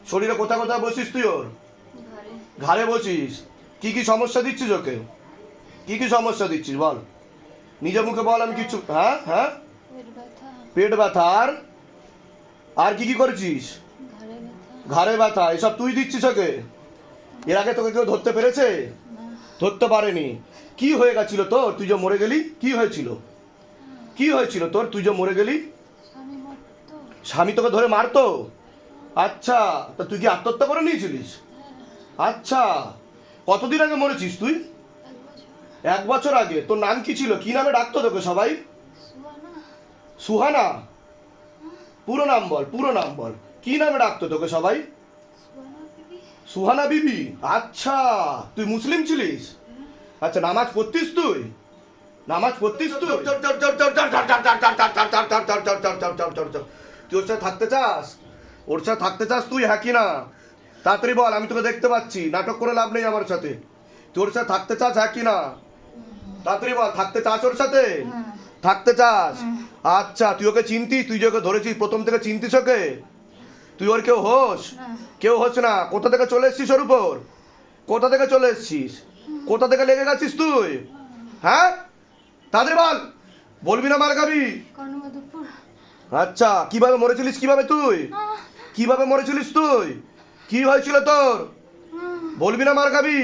শরীরে কোথায় কোথায় বসিস তুই ওর? ঘাড়ে বসিস। কি কি সমস্যা দিচ্ছিস ওকে? কি কি সমস্যা দিচ্ছিস বল, নিজের মুখে বল। আমি কিছু, হ্যাঁ হ্যাঁ, পেট ব্যথা আর কি কি করেছিস? ঘাড়ে ব্যথা, এসব তুই দিচ্ছিস ওকে? এর আগে তোকে কেউ ধরতে পেরেছে? ধরতে পারেনি। কি হয়ে গেছিল তোর, তুই যে মরে গেলি? কি হয়েছিল, কি হয়েছিল তোর, তুই যে মরে গেলি? স্বামী তোকে ধরে মারতো? আচ্ছা, তা তুই কি আত্মহত্যা করে নিয়েছিলিস? আচ্ছা, কতদিন আগে মরেছিস তুই? 1 বছর আগে। তোর নাম কি ছিল, কি নামে ডাকতো তোকে সবাই? সুহানা? পুরো নাম বল, পুরো নাম বল, কি নামে ডাকতো তোকে সবাই? সুহানা বিবি। আচ্ছা, তুই মুসলিম ছিলিস? আচ্ছা, নামাজ পড়তিস তুই? নামাজ পড়তিস তুই? তুই ওর সাথে থাকতে চাস? ওর সাথে থাকতে চাস তুই, হ্যাঁ কি না? তাড়াতাড়ি বল, আমি তোকে দেখতে পাচ্ছি, নাটক করে লাভ নেই আমার সাথে। তুই ওর সাথে থাকতে চাস, হ্যাঁ কি না? তাড়াতাড়ি বল, থাকতে চাস ওর সাথে? থাকতে চাস? আচ্ছা, তুই ওকে চিনতিস? তুই যে ওকে ধরেছিস প্রথম থেকে চিনতিস ওকে? তুই ওর কেউ হোস? কেউ হোস না। কোথা থেকে চলে এসছিস ওর উপর? কোথা থেকে চলে এসছিস? কোথা থেকে লেগে গেছিস তুই? হ্যাঁ, তাড়াতাড়ি বল, বলবি না মার খাবি? আচ্ছা, কিভাবে মরেছিলিস, কিভাবে তুই, কিভাবে মরেছিলিস তুই, কি হয়েছিল তোর? বলবি না মার খাবি?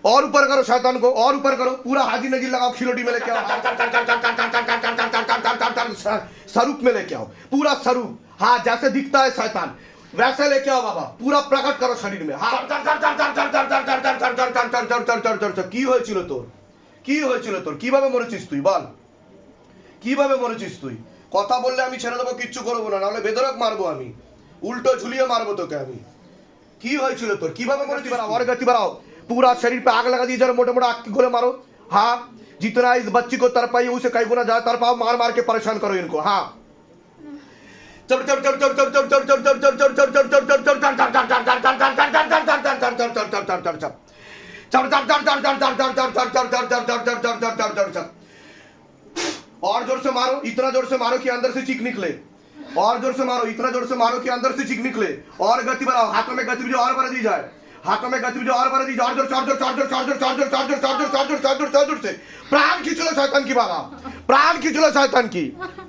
और ऊपर करो शैतान को, और ऊपर करो, पूरा हाजी नजीर लगाओ, खिलोटी में लेके आओ, स्वरूप में लेके आओ, पूरा स्वरूप, हाँ जैसे दिखता है शैतान वैसे लेके आओ बाबा, पूरा प्रकट करो शरीर में। हाँ, কি হয়েছিল তোর, কি হয়েছিল তোর, কিভাবে মরেছিস তুই বল, কিভাবে মরেছিস তুই? কথা বললে আমি ছেড়ে দেবো, কিচ্ছু করবো না, নাহলে বেদরক মারবো আমি, উল্টো ঝুলিয়ে মারবো তোকে আমি। কি হয়েছিল তোর, কিভাবে মরেছিস? और गति बढ़ाओ, पूरा शरीर पे आग लगा दी, जरा मोटे मोटे आग की गोले मारो। हाँ, जितना इस बच्ची को तरपाई उसे कई गुना ज्यादा तरपाओ, मार मार के परेशान करो इनको। हाँ, और जोर से मारो, इतना जोर से मारो कि अंदर से चीख निकले, और जोर से मारो, इतना जोर से मारो कि अंदर से चीख निकले। और गति बढ़ाओ, हाथों में गतिविधि और बढ़ा दी जाए, हाथों में गतिविधि और बढ़ा दी जाए, और जोर से প্রাণ খিচুলো শয়তান কি বাবা, প্রাণ খিচুলো শয়তান কি।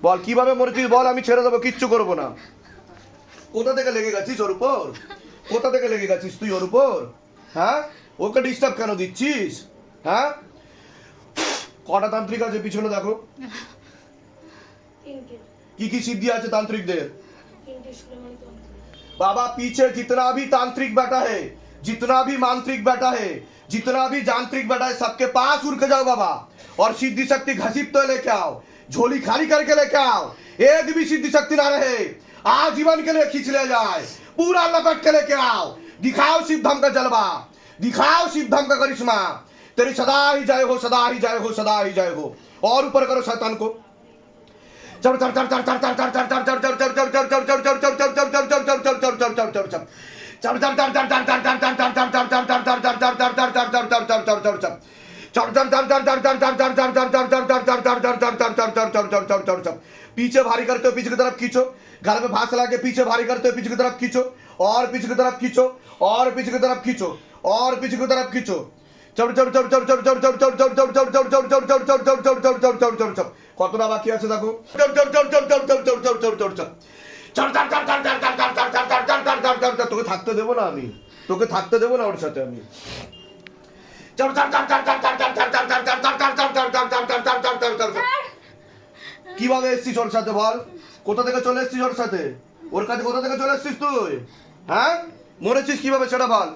বল কিভাবে মরেছিস বল, আমি ছেড়ে দেবো, কিচ্ছু করবো না। কোথা থেকে লেগে গেছিস ওর উপর, কোথা থেকে লেগে গেছিস তুই ওর উপর? হ্যাঁ, ওকে ডিস্টার্ব কেন দিচ্ছিস? হ্যাঁ, কটা তান্ত্রিক আছে পিছনে দেখো, কি কি সিদ্ধি আছে তান্ত্রিকদের? बाबा पीछे जितना भी तांत्रिक बैठा है, जितना भी मांत्रिक बैठा है, जितना भी यांत्रिक बैठा है, सबके पास उड़ के जाओ बाबा, और सिद्धि शक्ति घसीट तो लेके आओ, झोली खाली करके लेके आओ, एक भी सिद्धि शक्ति ना रहे, आजीवन के लिए खींच ले जाए, पूरा लपट के लेके आओ, दिखाओ शिव धाम का जलवा, दिखाओ शिव धाम का करिश्मा, तेरी सदा ही जय हो, सदा ही जय हो, सदा ही जय हो। और ऊपर करो शैतान को, चढ़ चढ़ चढ़ चढ़ चढ़ चढ़ चढ़ चढ़ चढ़ चढ़ चढ़ चढ़ चढ़ चढ़ चढ़ चढ़ चढ़ चढ़ चढ़ पीछे भारी करते हो, पीछे की तरफ खींचो, घर में भास लगा के पीछे भारी करते हो, पीछे की तरफ खींचो, और पीछे की तरफ खींचो, और पीछे की तरफ खींचो, और पीछे की तरफ खींचो, কতটা বাকি আছে দেখো, তোকে থাকতে দেবো না আমি, তোকে থাকতে দেবো না ওর সাথে আমি। কিভাবে এসছিস ওর সাথে বল, কোথা থেকে চলে এসছিস ওর সাথে, ওর কাছে কোথা থেকে চলে এসছিস তুই? হ্যাঁ, মরেছিস কিভাবে সেটা বল।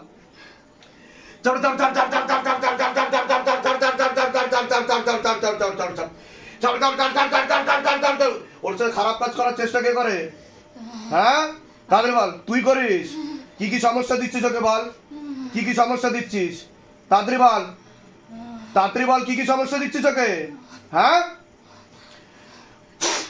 ওর সাথে খারাপ কাজ করার চেষ্টা কে করে? হ্যাঁ, তাদের বল, তুই করিস? কি কি সমস্যা দিচ্ছিস ওকে বল, কি কি সমস্যা দিচ্ছিস? তাড়াতাড়ি বল, তাড়াতাড়ি বল, কি কি সমস্যা দিচ্ছিস ওকে? হ্যাঁ,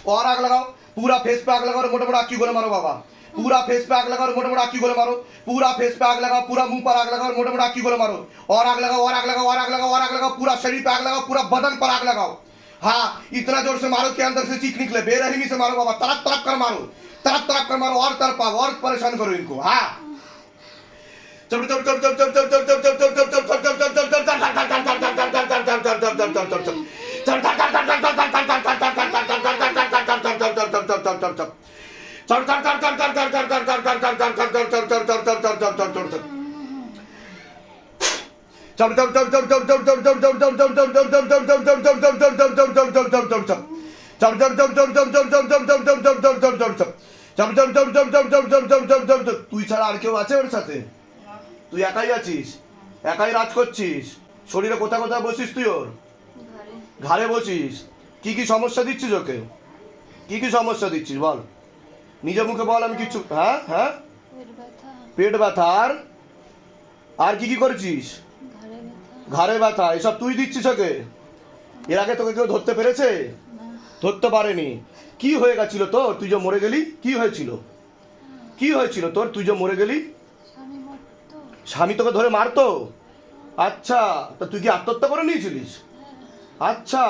और आग लगाओ, पूरा फेस पे आग लगाओ, मोटा मोटा आग की गोले मारो बाबा, पूरा फेस पे आग लगाओ, मोटा मोटा आग की गोले मारो, पूरा फेस पे आग लगाओ, पूरा मुंह पर आग लगाओ, मोटा मोटा आग की गोले मारो, और आग लगाओ, और आग लगाओ, और आग लगाओ, और आग लगाओ, पूरा शरीर पे आग लगाओ, पूरा बदन पर आग लगाओ। हाँ, इतना जोर से मारो कि अंदर से चीख निकले, बेरहमी से मारो बाबा, तड़प तड़प कर मारो, तड़प तड़प कर मारो, और तड़पाओ, और परेशान करो इनको। हाँ, তুই ছাড়া আর কেউ আছে ওর সাথে? তুই একাই আছিস, একাই রাজ করছিস। শরীরে কোথায় কোথায় বসিস তুই ওর? ঘাড়ে বসিস। কি কি সমস্যা দিচ্ছিস ওকে? কি কি সমস্যা দিচ্ছিস বল, নিজের মুখে বল। আমি কিছু হ্যাঁ হ্যাঁ পেট ব্যথা আর কি কি করেছিস? ঘাড়ে ব্যথা এসব তুই দিচ্ছিস ওকে? এর আগে তোকে কেউ ধরতে পেরেছে? ধরতে পারেনি। কি হয়ে গেছিল তোর, তুই যে মরে গেলি? কি হয়েছিল, কি হয়েছিল তোর, তুই যে মরে গেলি? স্বামী তোকে ধরে মারতো? আচ্ছা, তা তুই কি আত্মহত্যা করে নিয়েছিলিস? আচ্ছা,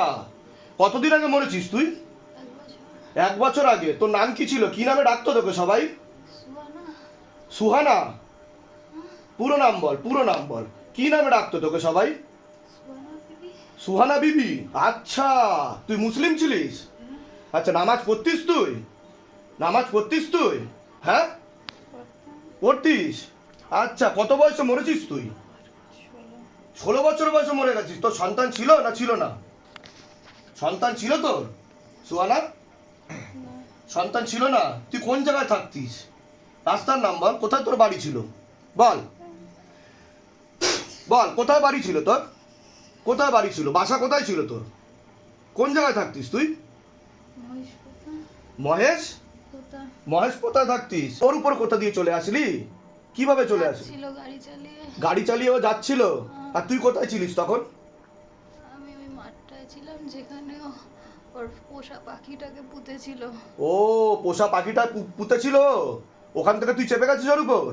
কতদিন আগে মরেছিস তুই? 1 বছর আগে। তোর নাম কি ছিল, কি নামে ডাকতো তোকে সবাই? সুহানা? পুরো নাম বল, পুরো নাম বল, কি নামে ডাকতো তোকে সবাই? সুহানা বিবি। আচ্ছা, তুই মুসলিম ছিলিস? আচ্ছা, নামাজ পড়তিস তুই? নামাজ পড়তিস তুই? হ্যাঁ পড়তিস। আচ্ছা, কত বয়সে মরেছিস তুই? 16 বছর বয়সে মরে গেছিস। তোর সন্তান ছিল না ছিল না? সন্তান ছিল তোর সুহানা? সন্তান ছিল না। তুই কোন জায়গায় থাকতিস? রাস্তার নাম বল, কোথায় তোর বাড়ি ছিল বল, বল কোথায় বাড়ি ছিল তোর? কোথায় বাড়ি ছিল, বাসা কোথায় ছিল তোর? কোন জায়গায় থাকতিস তুই? মহেশ? মহেশ কোথায় থাকতিস? ওর উপর কোথা দিয়ে চলে আসলি? কিভাবে চলে আসলি? গাড়ি চালিয়ে ও যাচ্ছিল। আর তুই কোথায় ছিলিস তখন? আমি ওই মাঠটায় ছিলাম যেখানে ওর পোষা পাখিটাকে পুঁতেছিল। ও, পোষা পাখিটা পুঁতেছিল, ওখান থেকে তুই চেপে গেছিস ওর উপর?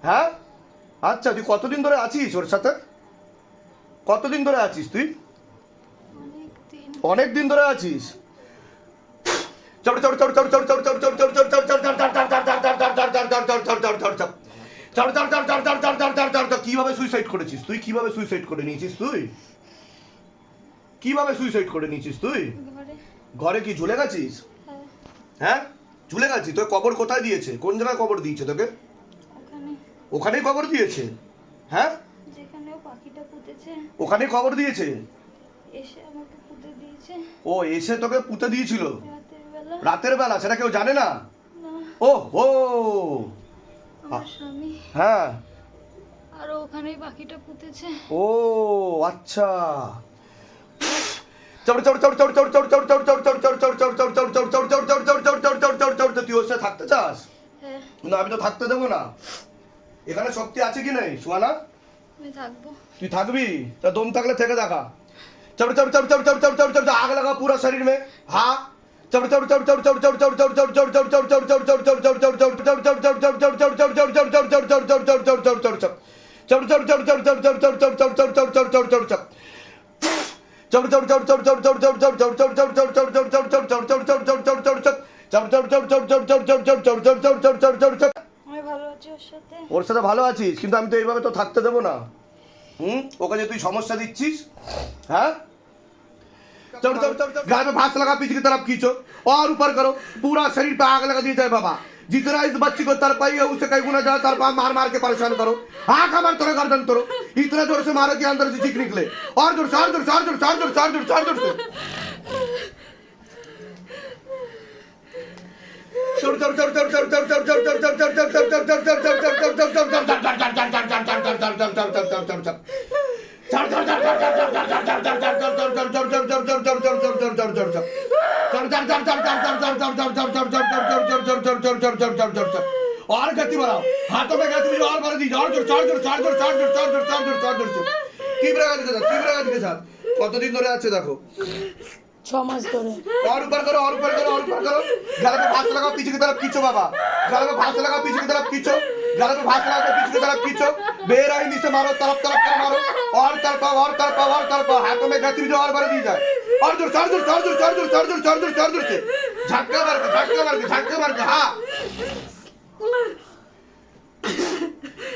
হ্যাঁ। আচ্ছা, তুই কতদিন ধরে আছিস ওর সাথে? কতদিন ধরে আছিস তুই? অনেক দিন ধরে আছিস। কিভাবে সুইসাইড করেছিস তুই? কিভাবে সুইসাইড করে নিয়েছিস তুই? কিভাবে সুইসাইড করে নিয়েছিস তুই? ঘরে কি ঝুলে গেছিস? হ্যাঁ, ঝুলে গেছিস। তোর কবর কোথায় দিয়েছে? কোন জায়গায় কবর দিয়েছে তোকে? ওখানেই কবর দিয়েছে। হ্যাঁ, যেখানেও পাখিটা পুঁতেছে ওখানেই কবর দিয়েছে। এসে আমাকে পুঁতে দিয়েছে। ও, এসে তোকে পুঁতে দিয়েছিল রাতের বেলা। রাতের বেলা? সেটা কেউ জানে না? ও হো, আমার স্বামী। হ্যাঁ, আর ওখানেই পাখিটা পুঁতেছে। ও আচ্ছা। তুই ওর সাথে থাকতে চাস? না, আমি তো থাকতে দেবো না। এখানে শক্তি আছে কি নেই সুহানা? আমি থাকবো। তুই থাকবি? তা দম থাকলে থেকে দেখা। आग लगा पूरा शरीर में। हाँ, ওর সাথে ভালো আছিস, কিন্তু আমি তো এইভাবে তো থাকতে দেবো না। ওকে যে তুই समस्या দিচ্ছিস। हाँ, गाल में फांस लगा, पीछे की तरफ खींचो और ऊपर करो, पूरा शरीर पे आग लगा दी जाए बाबा। जितना इस बच्ची को तरपाई है उससे कई गुना ज्यादा तरपा, मार मार के परेशान करो। आंख मार तोड़ो, गर्दन तोड़ो, इतना जोर से मारो कि अंदर से चीख निकले। और जोर से, और जोर से, और जोर से, और जोर से, और जोर से, और जोर से। और गति बढ़ाओ, हाथों में गति और बढ़ा दीजिए, और जोर, और जोर, और जोर, और जोर, और जोर, और जोर, और जोर से तीव्र गति के साथ, तीव्र गति के साथ। কতদিন ধরে আছে দেখো? 6 मास ধরে। और ऊपर करो, और ऊपर करो, और ऊपर करो। गले में फांस लगाओ, पीछे की तरफ खींचो बाबा। गले में फांस लगाओ, पीछे की तरफ खींचो। गले में फांस लगाओ, पीछे की तरफ खींचो। बेरहमी से मारो, तरफ तरफ कर मारो, और तरपाओ, और तरपाओ, और तरपाओ। हाथों में गतिविधि और बढ़ दी जाए, और जोर, और जोर, और जोर, और जोर, और जोर, और जोर, और जोर से झटका मार के, झटका मार के, झटका मार के। हाँ,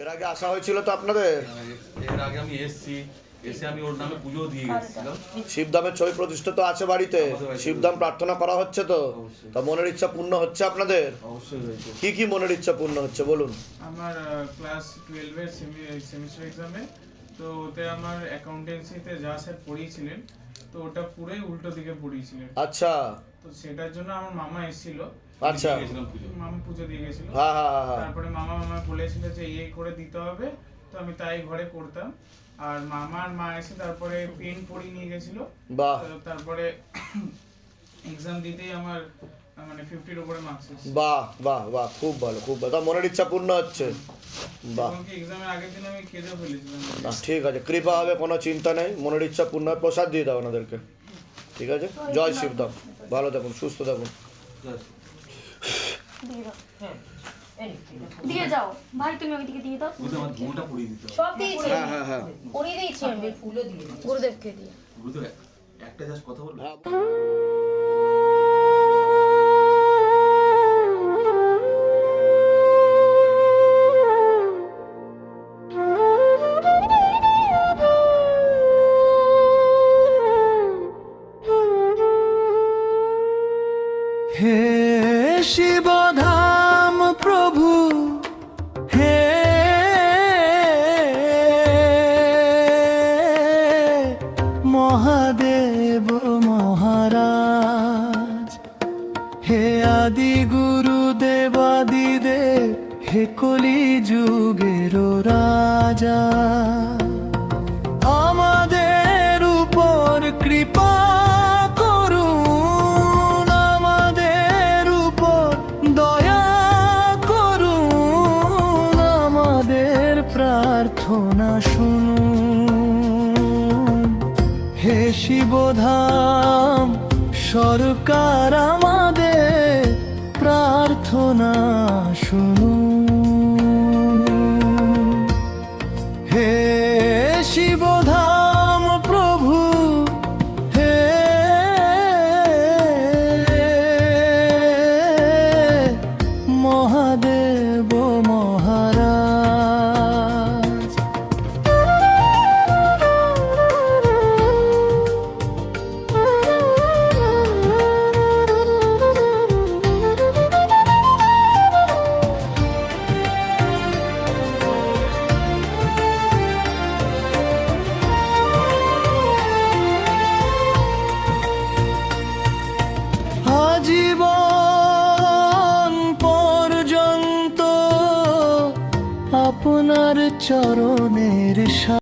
এর আগে আসা হয়েছিল তো আপনাদের? এর আগে আমি এসে আমি ওর নামে পুজো দিয়ে গেছিলাম। শিবধামের ছবি প্রতিষ্ঠা তো আছে বাড়িতে, শিবধাম প্রার্থনা করা হচ্ছে তো, তা মনের ইচ্ছা পূর্ণ হচ্ছে আপনাদের? অবশ্যই হয়েছে। কি কি মনের ইচ্ছা পূর্ণ হচ্ছে বলুন? আমার ক্লাস 12 এর সেমিস্টার এক্সামে, তো ওতে আমার অ্যাকাউন্টেন্সিতে যা স্যার পড়িয়েছিলেন, তো ওটা পুরোই উল্টো দিকে পড়িয়েছিলেন। আচ্ছা তো সেটার জন্য আমার মামা এসেছিল, আচ্ছা, গেছিলাম পুজো। মামা পুজো দিয়ে গেছিল। হ্যাঁ হ্যাঁ হ্যাঁ হ্যাঁ, তারপরে মামা বলেছিল যে এই করে দিতে হবে, তো আমি তাই ঘরে করতাম। আর মামা আর মা এসে তারপরে পেন পড়িয়ে নিয়ে গেছিল। বাহ তো তারপরে এক্সাম দিতেই আমার মানে 50-র উপরে মার্কস এসেছে। বাহ বাহ বাহ, খুব ভালো খুব ভালো, তা মনের ইচ্ছা পূর্ণ হচ্ছে। বাহ এমনকি এক্সামের আগের দিন আমি কেঁদে ফেলেছিলাম। না, ঠিক আছে, কৃপা হবে, কোনো চিন্তা নেই, মনের ইচ্ছা পূর্ণ হয়, প্রসাদ দিয়ে দাও ওনাদেরকে, ঠিক আছে? জয় শিবধাম, ভালো থাকুন, সুস্থ থাকুন। দিয়ে দাও, দিয়ে যাও ভাই, তুমি ওইদিকে দিয়ে দাও। বুঝতে আমার ঘুমটা পড়িয়ে দিতে হবে। সব দিয়েছি, হ্যাঁ হ্যাঁ হ্যাঁ পরিয়ে দিয়েছি আমি, গুরুদেবকে দিয়ে। বুঝতে একটা জাস্ট কথা বলবো। হ্যাঁ। হে শিবধাম প্রভু, হে মহাদেব মহারাজ, হে আদি গুরু দেবাদিদেব, হে কলি যুগের রাজা, আমাদের উপর কৃপা করুন, আমাদের উপর দয়া করুন, আমাদের প্রার্থনা শুনুন। হে শিবধাম সরকার, আমাদের প্রার্থনা শুনুন। হে শিবধাম প্রভু, হে মহাদেব মহারাজ। আজীবন পর্যন্ত আপনার চরণের